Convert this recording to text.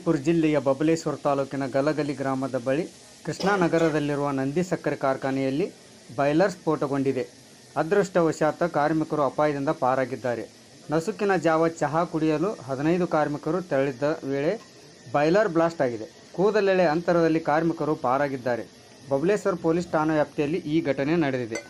ವಿಜಯಪುರ ಜಿಲ್ಲೆಯ ಬಬಲೇಶ್ವರ ತಾಲೂಕಿನ ಗಲಗಲಿ ಗ್ರಾಮದ ಬಳಿ ಕೃಷ್ಣಾನಗರದಲ್ಲಿರುವ ನಂದಿ ಸಕ್ಕರೆ ಕಾರ್ಖಾನೆಯಲ್ಲಿ ಬಾಯ್ಲರ್ ಸ್ಫೋಟಗೊಂಡಿದೆ. ಅದೃಷ್ಟವಶಾತ್ ಕಾರ್ಮಿಕರು ಅಪಾಯದಿಂದ ಪಾರಾಗಿದ್ದಾರೆ. ನಸುಕಿನ ಜಾವ ಚಹಾ ಕುಡಿಯಲು 15 ಕಾರ್ಮಿಕರು ತೆರಳಿದ್ದ ವೇಳೆ ಬಾಯ್ಲರ್ ಬ್ಲಾಸ್ಟ್ ಆಗಿದೆ. ಕೂದಲೆಳೆ ಅಂತರದಲ್ಲಿ ಕಾರ್ಮಿಕರು ಪಾರಾಗಿದ್ದಾರೆ. ಬಬಲೇಶ್ವರ ಪೊಲೀಸ್ ಠಾಣಾ ವ್ಯಾಪ್ತಿಯಲ್ಲಿ ಈ ಘಟನೆ ನಡೆದಿದೆ.